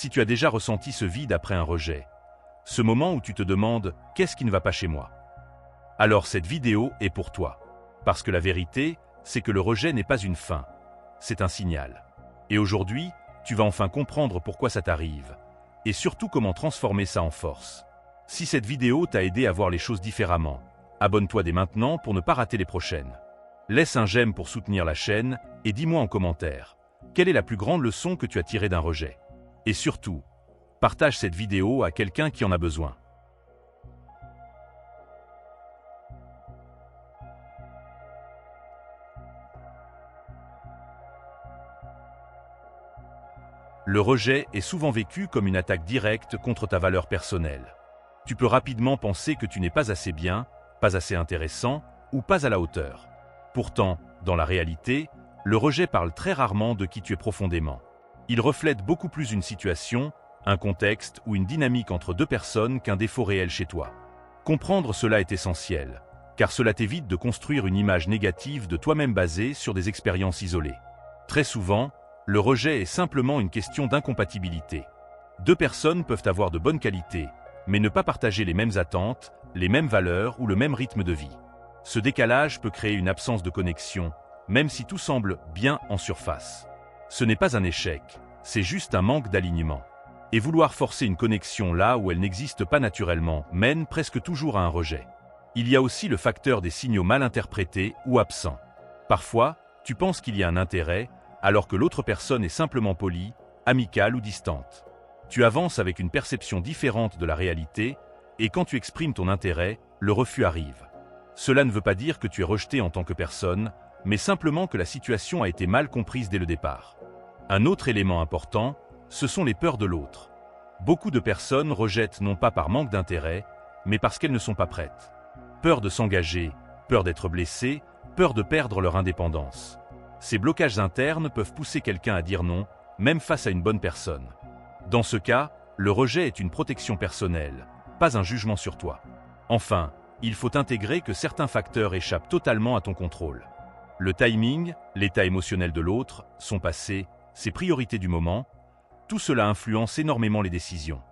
Si tu as déjà ressenti ce vide après un rejet, ce moment où tu te demandes « qu'est-ce qui ne va pas chez moi ?», alors cette vidéo est pour toi. Parce que la vérité, c'est que le rejet n'est pas une fin, c'est un signal. Et aujourd'hui, tu vas enfin comprendre pourquoi ça t'arrive, et surtout comment transformer ça en force. Si cette vidéo t'a aidé à voir les choses différemment, abonne-toi dès maintenant pour ne pas rater les prochaines. Laisse un j'aime pour soutenir la chaîne, et dis-moi en commentaire, quelle est la plus grande leçon que tu as tirée d'un rejet? Et surtout, partage cette vidéo à quelqu'un qui en a besoin. Le rejet est souvent vécu comme une attaque directe contre ta valeur personnelle. Tu peux rapidement penser que tu n'es pas assez bien, pas assez intéressant ou pas à la hauteur. Pourtant, dans la réalité, le rejet parle très rarement de qui tu es profondément. Il reflète beaucoup plus une situation, un contexte ou une dynamique entre deux personnes qu'un défaut réel chez toi. Comprendre cela est essentiel, car cela t'évite de construire une image négative de toi-même basée sur des expériences isolées. Très souvent, le rejet est simplement une question d'incompatibilité. Deux personnes peuvent avoir de bonnes qualités, mais ne pas partager les mêmes attentes, les mêmes valeurs ou le même rythme de vie. Ce décalage peut créer une absence de connexion, même si tout semble bien en surface. Ce n'est pas un échec, c'est juste un manque d'alignement. Et vouloir forcer une connexion là où elle n'existe pas naturellement mène presque toujours à un rejet. Il y a aussi le facteur des signaux mal interprétés ou absents. Parfois, tu penses qu'il y a un intérêt, alors que l'autre personne est simplement polie, amicale ou distante. Tu avances avec une perception différente de la réalité, et quand tu exprimes ton intérêt, le refus arrive. Cela ne veut pas dire que tu es rejeté en tant que personne, mais simplement que la situation a été mal comprise dès le départ. Un autre élément important, ce sont les peurs de l'autre. Beaucoup de personnes rejettent non pas par manque d'intérêt, mais parce qu'elles ne sont pas prêtes. Peur de s'engager, peur d'être blessées, peur de perdre leur indépendance. Ces blocages internes peuvent pousser quelqu'un à dire non, même face à une bonne personne. Dans ce cas, le rejet est une protection personnelle, pas un jugement sur toi. Enfin, il faut intégrer que certains facteurs échappent totalement à ton contrôle. Le timing, l'état émotionnel de l'autre, son passé, ses priorités du moment, tout cela influence énormément les décisions.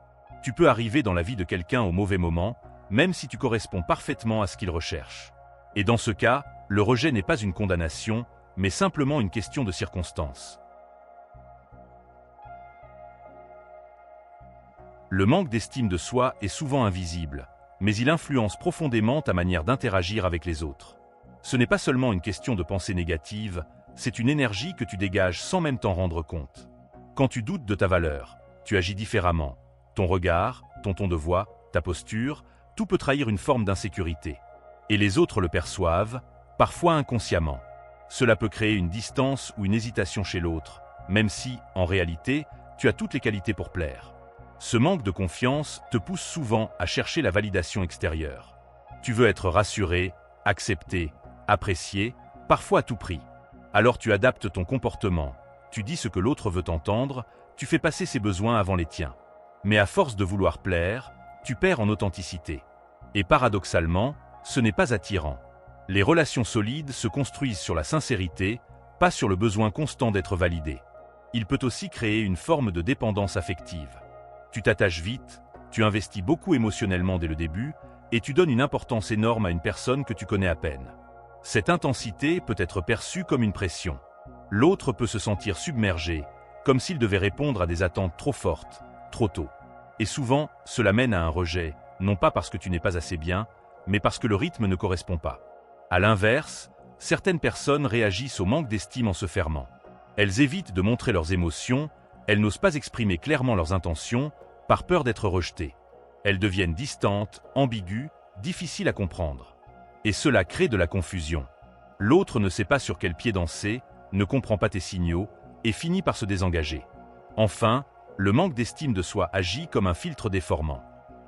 Tu peux arriver dans la vie de quelqu'un au mauvais moment, même si tu corresponds parfaitement à ce qu'il recherche. Et dans ce cas, le rejet n'est pas une condamnation, mais simplement une question de circonstance. Le manque d'estime de soi est souvent invisible, mais il influence profondément ta manière d'interagir avec les autres. Ce n'est pas seulement une question de pensée négative, c'est une énergie que tu dégages sans même t'en rendre compte. Quand tu doutes de ta valeur, tu agis différemment. Ton regard, ton ton de voix, ta posture, tout peut trahir une forme d'insécurité. Et les autres le perçoivent, parfois inconsciemment. Cela peut créer une distance ou une hésitation chez l'autre, même si, en réalité, tu as toutes les qualités pour plaire. Ce manque de confiance te pousse souvent à chercher la validation extérieure. Tu veux être rassuré, accepté, apprécié, parfois à tout prix. Alors tu adaptes ton comportement, tu dis ce que l'autre veut entendre, tu fais passer ses besoins avant les tiens. Mais à force de vouloir plaire, tu perds en authenticité. Et paradoxalement, ce n'est pas attirant. Les relations solides se construisent sur la sincérité, pas sur le besoin constant d'être validé. Il peut aussi créer une forme de dépendance affective. Tu t'attaches vite, tu investis beaucoup émotionnellement dès le début, et tu donnes une importance énorme à une personne que tu connais à peine. Cette intensité peut être perçue comme une pression. L'autre peut se sentir submergé, comme s'il devait répondre à des attentes trop fortes, trop tôt. Et souvent, cela mène à un rejet, non pas parce que tu n'es pas assez bien, mais parce que le rythme ne correspond pas. À l'inverse, certaines personnes réagissent au manque d'estime en se fermant. Elles évitent de montrer leurs émotions, elles n'osent pas exprimer clairement leurs intentions, par peur d'être rejetées. Elles deviennent distantes, ambiguës, difficiles à comprendre. Et cela crée de la confusion. L'autre ne sait pas sur quel pied danser, ne comprend pas tes signaux, et finit par se désengager. Enfin, le manque d'estime de soi agit comme un filtre déformant.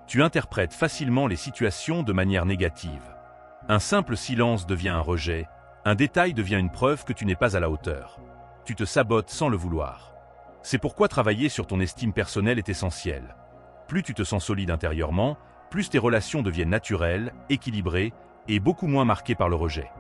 Tu interprètes facilement les situations de manière négative. Un simple silence devient un rejet, un détail devient une preuve que tu n'es pas à la hauteur. Tu te sabotes sans le vouloir. C'est pourquoi travailler sur ton estime personnelle est essentiel. Plus tu te sens solide intérieurement, plus tes relations deviennent naturelles, équilibrées et beaucoup moins marquées par le rejet.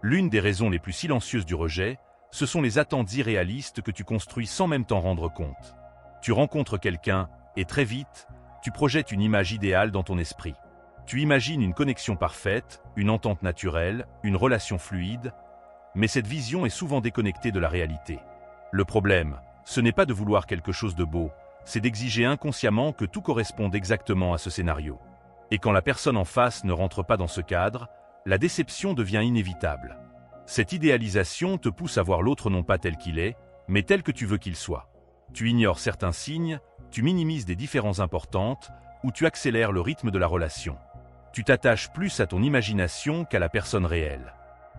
L'une des raisons les plus silencieuses du rejet, Ce sont les attentes irréalistes que tu construis sans même t'en rendre compte. Tu rencontres quelqu'un, et très vite, tu projettes une image idéale dans ton esprit. Tu imagines une connexion parfaite, une entente naturelle, une relation fluide, mais cette vision est souvent déconnectée de la réalité. Le problème, ce n'est pas de vouloir quelque chose de beau, c'est d'exiger inconsciemment que tout corresponde exactement à ce scénario. Et quand la personne en face ne rentre pas dans ce cadre, la déception devient inévitable. Cette idéalisation te pousse à voir l'autre non pas tel qu'il est, mais tel que tu veux qu'il soit. Tu ignores certains signes, tu minimises des différences importantes, ou tu accélères le rythme de la relation. Tu t'attaches plus à ton imagination qu'à la personne réelle.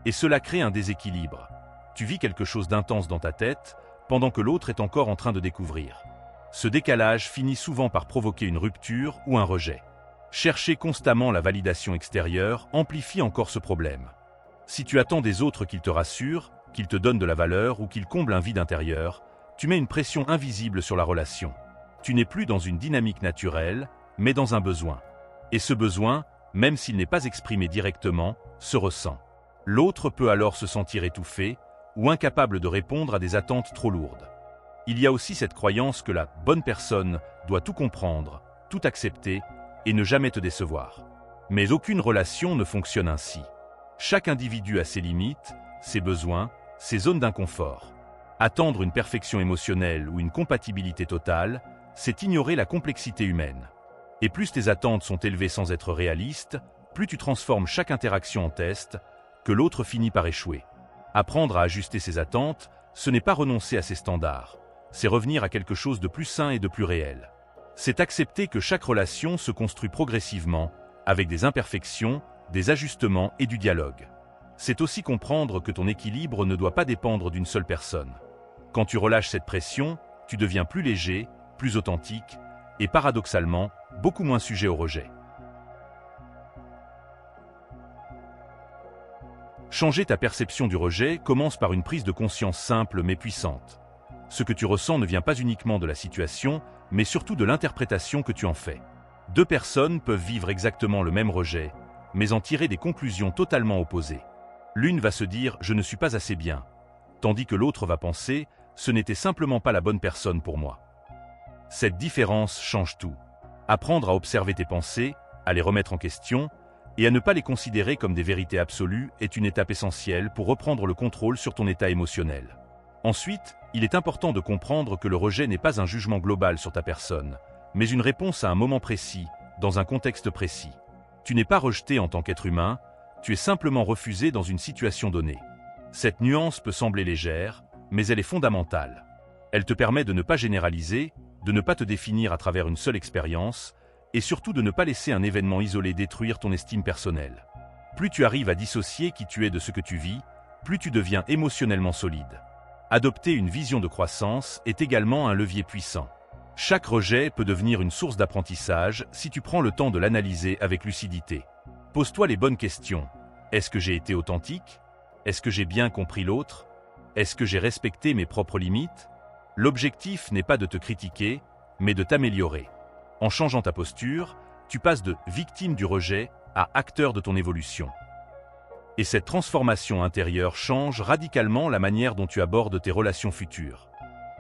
Et cela crée un déséquilibre. Tu vis quelque chose d'intense dans ta tête, pendant que l'autre est encore en train de découvrir. Ce décalage finit souvent par provoquer une rupture ou un rejet. Chercher constamment la validation extérieure amplifie encore ce problème. Si tu attends des autres qu'ils te rassurent, qu'ils te donnent de la valeur ou qu'ils comblent un vide intérieur, tu mets une pression invisible sur la relation. Tu n'es plus dans une dynamique naturelle, mais dans un besoin. Et ce besoin, même s'il n'est pas exprimé directement, se ressent. L'autre peut alors se sentir étouffé ou incapable de répondre à des attentes trop lourdes. Il y a aussi cette croyance que la bonne personne doit tout comprendre, tout accepter et ne jamais te décevoir. Mais aucune relation ne fonctionne ainsi. Chaque individu a ses limites, ses besoins, ses zones d'inconfort. Attendre une perfection émotionnelle ou une compatibilité totale, c'est ignorer la complexité humaine. Et plus tes attentes sont élevées sans être réalistes, plus tu transformes chaque interaction en test, que l'autre finit par échouer. Apprendre à ajuster ses attentes, ce n'est pas renoncer à ses standards, c'est revenir à quelque chose de plus sain et de plus réel. C'est accepter que chaque relation se construit progressivement, avec des imperfections, des ajustements et du dialogue. C'est aussi comprendre que ton équilibre ne doit pas dépendre d'une seule personne. Quand tu relâches cette pression, tu deviens plus léger, plus authentique, et paradoxalement, beaucoup moins sujet au rejet. Changer ta perception du rejet commence par une prise de conscience simple mais puissante. Ce que tu ressens ne vient pas uniquement de la situation, mais surtout de l'interprétation que tu en fais. Deux personnes peuvent vivre exactement le même rejet, mais en tirer des conclusions totalement opposées. L'une va se dire « je ne suis pas assez bien », tandis que l'autre va penser « ce n'était simplement pas la bonne personne pour moi ». Cette différence change tout. Apprendre à observer tes pensées, à les remettre en question, et à ne pas les considérer comme des vérités absolues est une étape essentielle pour reprendre le contrôle sur ton état émotionnel. Ensuite, il est important de comprendre que le rejet n'est pas un jugement global sur ta personne, mais une réponse à un moment précis, dans un contexte précis. Tu n'es pas rejeté en tant qu'être humain, tu es simplement refusé dans une situation donnée. Cette nuance peut sembler légère, mais elle est fondamentale. Elle te permet de ne pas généraliser, de ne pas te définir à travers une seule expérience, et surtout de ne pas laisser un événement isolé détruire ton estime personnelle. Plus tu arrives à dissocier qui tu es de ce que tu vis, plus tu deviens émotionnellement solide. Adopter une vision de croissance est également un levier puissant. Chaque rejet peut devenir une source d'apprentissage si tu prends le temps de l'analyser avec lucidité. Pose-toi les bonnes questions. Est-ce que j'ai été authentique? Est-ce que j'ai bien compris l'autre? Est-ce que j'ai respecté mes propres limites? L'objectif n'est pas de te critiquer, mais de t'améliorer. En changeant ta posture, tu passes de victime du rejet à acteur de ton évolution. Et cette transformation intérieure change radicalement la manière dont tu abordes tes relations futures.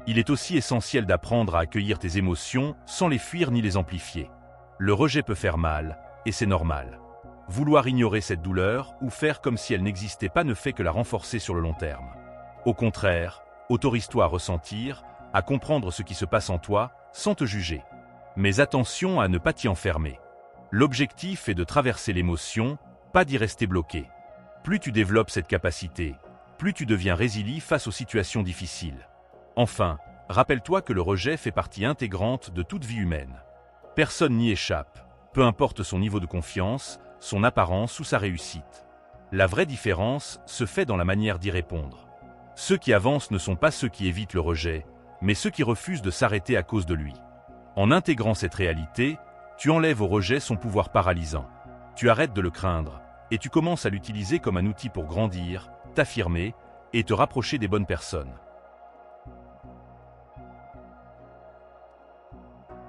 Il est aussi essentiel d'apprendre à accueillir tes émotions sans les fuir ni les amplifier. Le rejet peut faire mal, et c'est normal. Vouloir ignorer cette douleur ou faire comme si elle n'existait pas ne fait que la renforcer sur le long terme. Au contraire, autorise-toi à ressentir, à comprendre ce qui se passe en toi, sans te juger. Mais attention à ne pas t'y enfermer. L'objectif est de traverser l'émotion, pas d'y rester bloqué. Plus tu développes cette capacité, plus tu deviens résilient face aux situations difficiles. Enfin, rappelle-toi que le rejet fait partie intégrante de toute vie humaine. Personne n'y échappe, peu importe son niveau de confiance, son apparence ou sa réussite. La vraie différence se fait dans la manière d'y répondre. Ceux qui avancent ne sont pas ceux qui évitent le rejet, mais ceux qui refusent de s'arrêter à cause de lui. En intégrant cette réalité, tu enlèves au rejet son pouvoir paralysant. Tu arrêtes de le craindre, et tu commences à l'utiliser comme un outil pour grandir, t'affirmer et te rapprocher des bonnes personnes.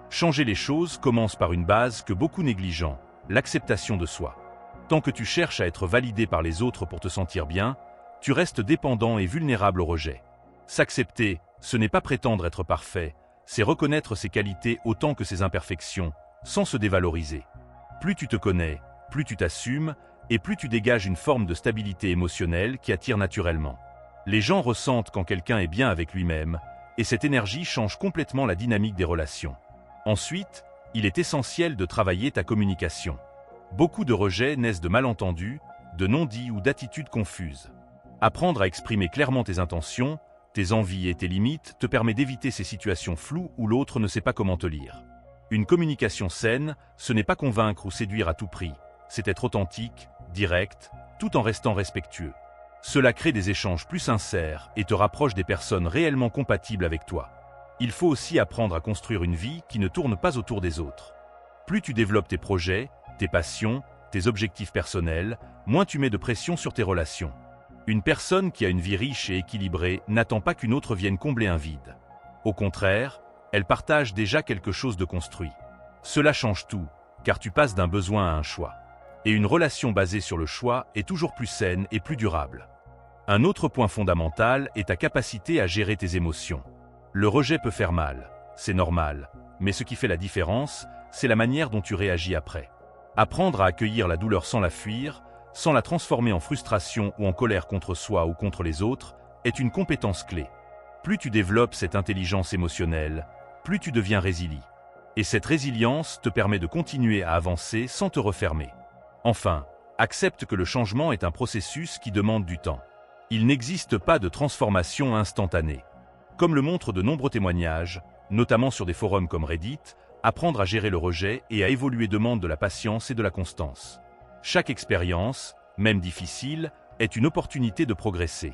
Changer les choses commence par une base que beaucoup négligent, l'acceptation de soi. Tant que tu cherches à être validé par les autres pour te sentir bien, Tu restes dépendant et vulnérable au rejet. S'accepter, ce n'est pas prétendre être parfait, c'est reconnaître ses qualités autant que ses imperfections, sans se dévaloriser. Plus tu te connais, plus tu t'assumes, et plus tu dégages une forme de stabilité émotionnelle qui attire naturellement. Les gens ressentent quand quelqu'un est bien avec lui-même, et cette énergie change complètement la dynamique des relations. Ensuite, il est essentiel de travailler ta communication. Beaucoup de rejets naissent de malentendus, de non-dits ou d'attitudes confuses. Apprendre à exprimer clairement tes intentions, tes envies et tes limites te permet d'éviter ces situations floues où l'autre ne sait pas comment te lire. Une communication saine, ce n'est pas convaincre ou séduire à tout prix, c'est être authentique, direct, tout en restant respectueux. Cela crée des échanges plus sincères et te rapproche des personnes réellement compatibles avec toi. Il faut aussi apprendre à construire une vie qui ne tourne pas autour des autres. Plus tu développes tes projets, tes passions, tes objectifs personnels, moins tu mets de pression sur tes relations. Une personne qui a une vie riche et équilibrée n'attend pas qu'une autre vienne combler un vide. Au contraire, elle partage déjà quelque chose de construit. Cela change tout, car tu passes d'un besoin à un choix. Et une relation basée sur le choix est toujours plus saine et plus durable. Un autre point fondamental est ta capacité à gérer tes émotions. Le rejet peut faire mal, c'est normal, mais ce qui fait la différence, c'est la manière dont tu réagis après. Apprendre à accueillir la douleur sans la fuir, sans la transformer en frustration ou en colère contre soi ou contre les autres, est une compétence clé. Plus tu développes cette intelligence émotionnelle, plus tu deviens résilient. Et cette résilience te permet de continuer à avancer sans te refermer. Enfin, accepte que le changement est un processus qui demande du temps. Il n'existe pas de transformation instantanée. Comme le montrent de nombreux témoignages, notamment sur des forums comme Reddit, apprendre à gérer le rejet et à évoluer demande de la patience et de la constance. Chaque expérience, même difficile, est une opportunité de progresser.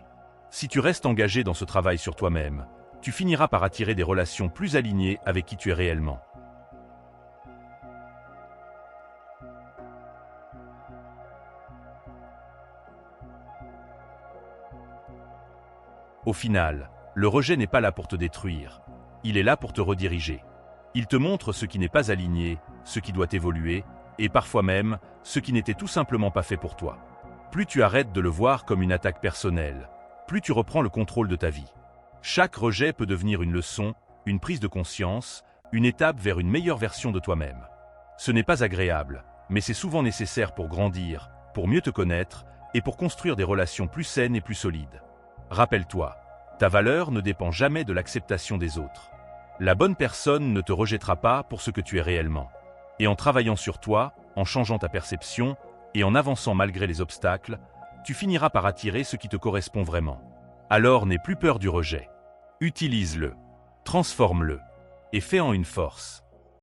Si tu restes engagé dans ce travail sur toi-même, tu finiras par attirer des relations plus alignées avec qui tu es réellement. Au final, le rejet n'est pas là pour te détruire, il est là pour te rediriger. Il te montre ce qui n'est pas aligné, ce qui doit évoluer, et parfois même, ce qui n'était tout simplement pas fait pour toi. Plus tu arrêtes de le voir comme une attaque personnelle, plus tu reprends le contrôle de ta vie. Chaque rejet peut devenir une leçon, une prise de conscience, une étape vers une meilleure version de toi-même. Ce n'est pas agréable, mais c'est souvent nécessaire pour grandir, pour mieux te connaître, et pour construire des relations plus saines et plus solides. Rappelle-toi, ta valeur ne dépend jamais de l'acceptation des autres. La bonne personne ne te rejettera pas pour ce que tu es réellement. Et en travaillant sur toi, en changeant ta perception, et en avançant malgré les obstacles, tu finiras par attirer ce qui te correspond vraiment. Alors n'aie plus peur du rejet. Utilise-le, transforme-le, et fais-en une force.